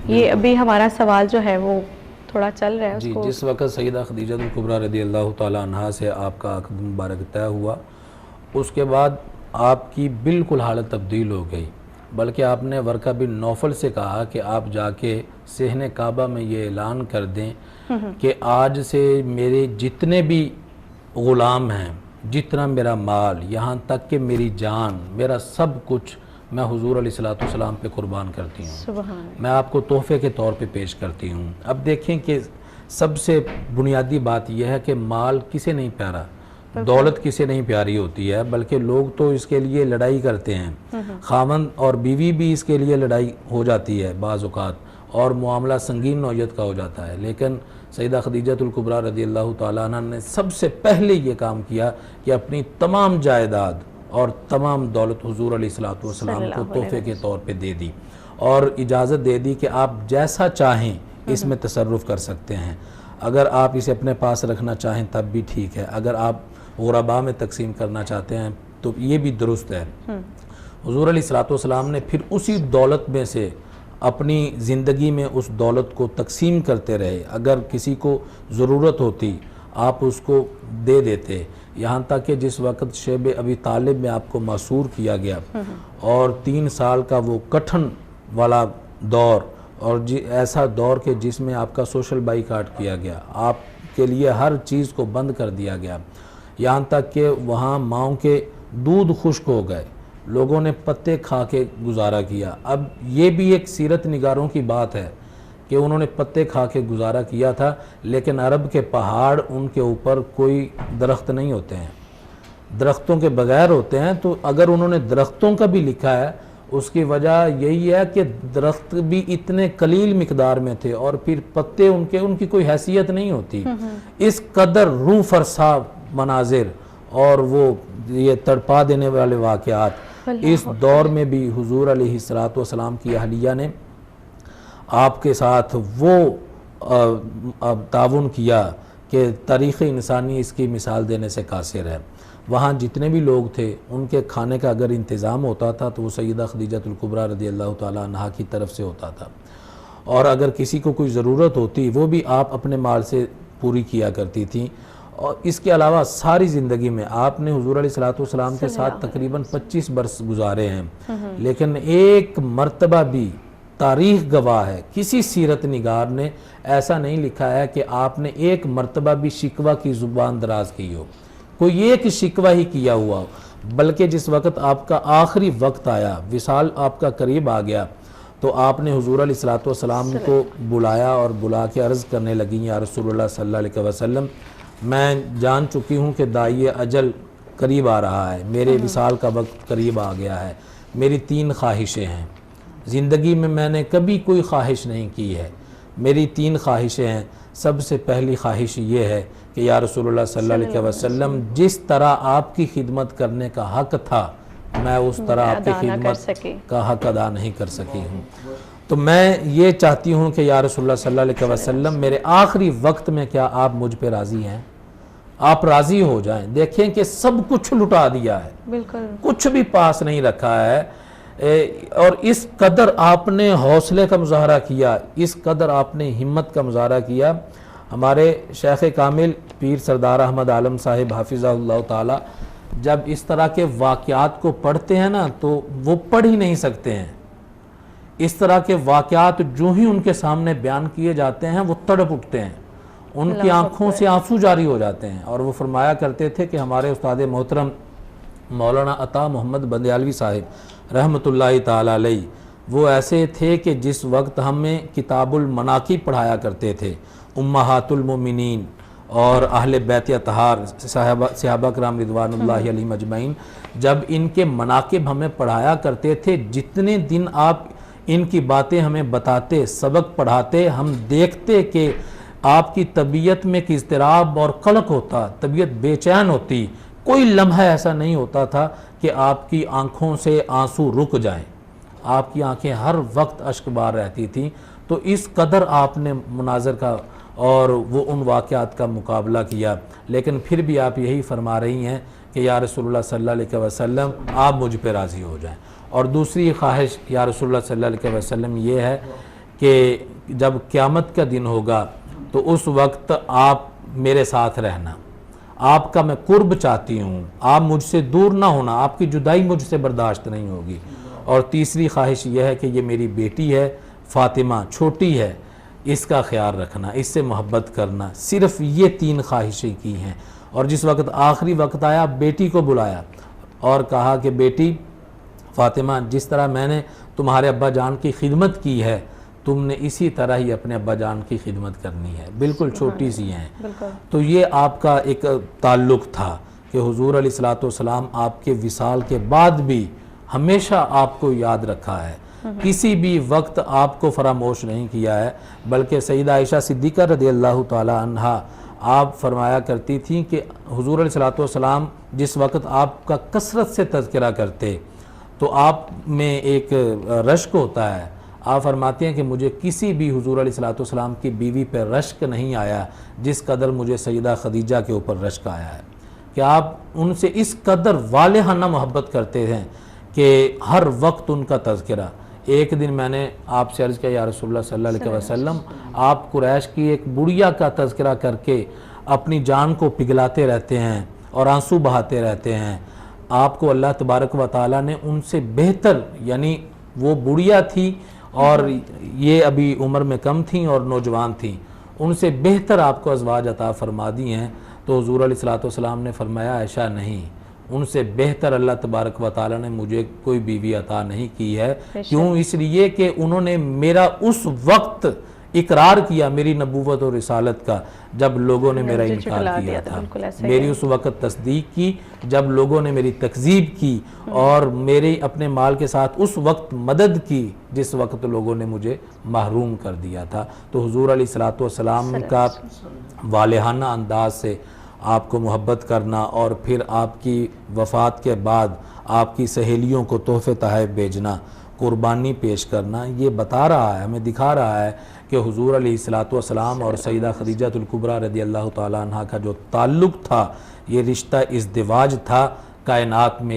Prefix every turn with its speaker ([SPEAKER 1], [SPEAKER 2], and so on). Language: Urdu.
[SPEAKER 1] یہ ابھی ہمارا سوال جو ہے وہ تھوڑا چل رہا ہے اس
[SPEAKER 2] جی،
[SPEAKER 1] کو.
[SPEAKER 2] جس وقت سیدہ خدیجہ الکبریٰ رضی اللہ تعالیٰ عنہا سے آپ کا عقد مبارک طے ہوا، اس کے بعد آپ کی بالکل حالت تبدیل ہو گئی، بلکہ آپ نے ورقہ بن نوفل سے کہا کہ آپ جا کے صحن کعبہ میں یہ اعلان کر دیں کہ آج سے میرے جتنے بھی غلام ہیں، جتنا میرا مال، یہاں تک کہ میری جان، میرا سب کچھ میں حضور علیہ الصلوۃ والسلام پہ قربان کرتی ہوں،
[SPEAKER 1] سبحان
[SPEAKER 2] میں آپ کو تحفے کے طور پہ پیش کرتی ہوں. اب دیکھیں کہ سب سے بنیادی بات یہ ہے کہ مال کسے نہیں پیارا، دولت کسے نہیں پیاری ہوتی ہے، بلکہ لوگ تو اس کے لیے لڑائی کرتے ہیں، خاوند اور بیوی بھی اس کے لیے لڑائی ہو جاتی ہے بعض اوقات، اور معاملہ سنگین نوعیت کا ہو جاتا ہے. لیکن سیدہ خدیجہ الکبریٰ رضی اللہ تعالیٰ عنہ نے سب سے پہلے یہ کام کیا کہ اپنی تمام جائیداد اور تمام دولت حضور علیہ الصلوۃ والسلام کو تحفے کے طور پہ دے دی، اور اجازت دے دی کہ آپ جیسا چاہیں اس میں تصرف کر سکتے ہیں. اگر آپ اسے اپنے پاس رکھنا چاہیں تب بھی ٹھیک ہے، اگر آپ غرباء میں تقسیم کرنا چاہتے ہیں تو یہ بھی درست ہے. حضور علیہ الصلوۃ والسلام نے پھر اسی دولت میں سے اپنی زندگی میں اس دولت کو تقسیم کرتے رہے. اگر کسی کو ضرورت ہوتی آپ اس کو دے دیتے، یہاں تک کہ جس وقت شیب ابی طالب میں آپ کو معصور کیا گیا اور 3 سال کا وہ کٹھن والا دور، اور ایسا دور کہ جس میں آپ کا سوشل بائیکاٹ کیا گیا، آپ کے لیے ہر چیز کو بند کر دیا گیا، یہاں تک کہ وہاں ماؤں کے دودھ خشک ہو گئے، لوگوں نے پتے کھا کے گزارا کیا. اب یہ بھی ایک سیرت نگاروں کی بات ہے کہ انہوں نے پتے کھا کے گزارا کیا تھا، لیکن عرب کے پہاڑ، ان کے اوپر کوئی درخت نہیں ہوتے ہیں، درختوں کے بغیر ہوتے ہیں. تو اگر انہوں نے درختوں کا بھی لکھا ہے، اس کی وجہ یہی ہے کہ درخت بھی اتنے قلیل مقدار میں تھے، اور پھر پتے ان کی کوئی حیثیت نہیں ہوتی. اس قدر روح فرسا مناظر اور وہ یہ تڑپا دینے والے واقعات اس دور میں بھی حضور علیہ الصلوۃ والسلام کی اہلیہ نے آپ کے ساتھ وہ تعاون کیا کہ تاریخ انسانی اس کی مثال دینے سے قاصر ہے. وہاں جتنے بھی لوگ تھے ان کے کھانے کا اگر انتظام ہوتا تھا تو وہ سیدہ خدیجہ الکبریٰ رضی اللہ تعالیٰ عنہا کی طرف سے ہوتا تھا، اور اگر کسی کو کوئی ضرورت ہوتی وہ بھی آپ اپنے مال سے پوری کیا کرتی تھیں. اور اس کے علاوہ ساری زندگی میں آپ نے حضور علیہ الصلوۃ والسلام کے ساتھ تقریباً 25 برس گزارے ہیں، لیکن ایک مرتبہ بھی تاریخ گواہ ہے، کسی سیرت نگار نے ایسا نہیں لکھا ہے کہ آپ نے ایک مرتبہ بھی شکوہ کی زبان دراز کی ہو، کوئی ایک شکوہ ہی کیا ہوا ہو. بلکہ جس وقت آپ کا آخری وقت آیا، وصال آپ کا قریب آ گیا، تو آپ نے حضور علیہ الصلوۃ والسلام کو بلایا اور بلا کے عرض کرنے لگیں، یا رسول اللہ صلی اللہ علیہ وسلم، میں جان چکی ہوں کہ داعی اجل قریب آ رہا ہے، میرے وصال کا وقت قریب آ گیا ہے، میری 3 خواہشیں ہیں. زندگی میں نے کبھی کوئی خواہش نہیں کی ہے، میری 3 خواہشیں ہیں. سب سے پہلی خواہش یہ ہے کہ یا رسول اللہ صلی اللہ علیہ وسلم، جس طرح آپ کی خدمت کرنے کا حق تھا میں اس طرح آپ کی خدمت کا حق ادا نہیں کر سکی ہوں، تو میں یہ چاہتی ہوں کہ یا رسول اللہ صلی اللہ علیہ وسلم، میرے آخری وقت میں کیا آپ مجھ پہ راضی ہیں؟ آپ راضی ہو جائیں. دیکھیں کہ سب کچھ لٹا دیا ہے، بالکل کچھ بھی پاس نہیں رکھا ہے، اور اس قدر آپ نے حوصلے کا مظاہرہ کیا، اس قدر آپ نے ہمت کا مظاہرہ کیا. ہمارے شیخ کامل پیر سردار احمد عالم صاحب حافظہ اللہ تعالی جب اس طرح کے واقعات کو پڑھتے ہیں نا تو وہ پڑھ ہی نہیں سکتے ہیں. اس طرح کے واقعات جو ہی ان کے سامنے بیان کیے جاتے ہیں وہ تڑپ اٹھتے ہیں، ان کی آنکھوں سے آنسو جاری ہو جاتے ہیں. اور وہ فرمایا کرتے تھے کہ ہمارے استاد محترم مولانا عطا محمد بندیالوی صاحب رحمۃ اللہ تعالی علیہ وہ ایسے تھے کہ جس وقت ہمیں کتاب المناقب پڑھایا کرتے تھے، امہات المومنین اور اہل بیت اطہار صحابہ کرام رضوان اللہ علیہم اجمعین، جب ان کے مناقب ہمیں پڑھایا کرتے تھے، جتنے دن آپ ان کی باتیں ہمیں بتاتے، سبق پڑھاتے، ہم دیکھتے کہ آپ کی طبیعت میں ایک اضطراب اور قلق ہوتا، طبیعت بے چین ہوتی، کوئی لمحہ ایسا نہیں ہوتا تھا کہ آپ کی آنکھوں سے آنسو رک جائیں، آپ کی آنکھیں ہر وقت اشک بار رہتی تھیں. تو اس قدر آپ نے مناظر کا اور وہ ان واقعات کا مقابلہ کیا، لیکن پھر بھی آپ یہی فرما رہی ہیں کہ یا رسول اللہ صلی اللہ علیہ وسلم آپ مجھ پہ راضی ہو جائیں. اور دوسری خواہش یا رسول اللہ صلی اللہ علیہ وسلم یہ ہے کہ جب قیامت کا دن ہوگا تو اس وقت آپ میرے ساتھ رہنا، آپ کا میں قرب چاہتی ہوں، آپ مجھ سے دور نہ ہونا، آپ کی جدائی مجھ سے برداشت نہیں ہوگی۔ اور تیسری خواہش یہ ہے کہ یہ میری بیٹی ہے فاطمہ، چھوٹی ہے، اس کا خیال رکھنا، اس سے محبت کرنا۔ صرف یہ 3 خواہشیں کی ہیں۔ اور جس وقت آخری وقت آیا، بیٹی کو بلایا اور کہا کہ بیٹی فاطمہ، جس طرح میں نے تمہارے ابا جان کی خدمت کی ہے، تم نے اسی طرح ہی اپنے ابا جان کی خدمت کرنی ہے، بالکل چھوٹی سی ہیں۔ تو یہ آپ کا ایک تعلق تھا کہ حضور علیہ الصلوۃ والسلام آپ کے وصال کے بعد بھی ہمیشہ آپ کو یاد رکھا ہے، کسی بھی وقت آپ کو فراموش نہیں کیا ہے۔ بلکہ سیدہ عائشہ صدیقہ رضی اللہ تعالی عنہا آپ فرمایا کرتی تھیں کہ حضور علیہ الصلوۃ والسلام جس وقت آپ کا کثرت سے تذکرہ کرتے تو آپ میں ایک رشک ہوتا ہے۔ آپ فرماتے ہیں کہ مجھے کسی بھی حضور علیہ الصلوۃ والسلام کی بیوی پہ رشک نہیں آیا جس قدر مجھے سیدہ خدیجہ کے اوپر رشک آیا ہے، کہ آپ ان سے اس قدر والہانہ محبت کرتے ہیں کہ ہر وقت ان کا تذکرہ۔ ایک دن میں نے آپ سے عرض کیا یا رسول اللہ صلی اللہ علیہ وسلم، آپ قریش کی ایک بڑھیا کا تذکرہ کر کے اپنی جان کو پگھلاتے رہتے ہیں اور آنسو بہاتے رہتے ہیں، آپ کو اللہ تبارک و تعالیٰ نے ان سے بہتر، یعنی وہ بڑھیا تھی اور یہ ابھی عمر میں کم تھیں اور نوجوان تھیں، ان سے بہتر آپ کو ازواج عطا فرما دی ہیں۔ تو حضور علیہ الصلوۃ والسلام نے فرمایا عائشہ نہیں، ان سے بہتر اللہ تبارک و تعالیٰ نے مجھے کوئی بیوی عطا نہیں کی ہے۔ کیوں؟ اس لیے کہ انہوں نے میرا اس وقت اقرار کیا میری نبوت اور رسالت کا جب لوگوں نے میرا انکار کیا تھا، میری اس وقت تصدیق کی جب لوگوں نے میری تکذیب کی، اور میرے اپنے مال کے ساتھ اس وقت مدد کی جس وقت لوگوں نے مجھے محروم کر دیا تھا۔ تو حضور علیہ الصلوۃ والسلام کا والہانہ انداز سے آپ کو محبت کرنا اور پھر آپ کی وفات کے بعد آپ کی سہیلیوں کو تحفے تحائف بھیجنا، قربانی پیش کرنا، یہ بتا رہا ہے، ہمیں دکھا رہا ہے کہ حضور علیہ الصلوۃ والسلام اور سیدہ خدیجہ الکبریٰ رضی اللہ تعالیٰ عنہا کا جو تعلق تھا، یہ رشتہ ازدواج تھا، کائنات میں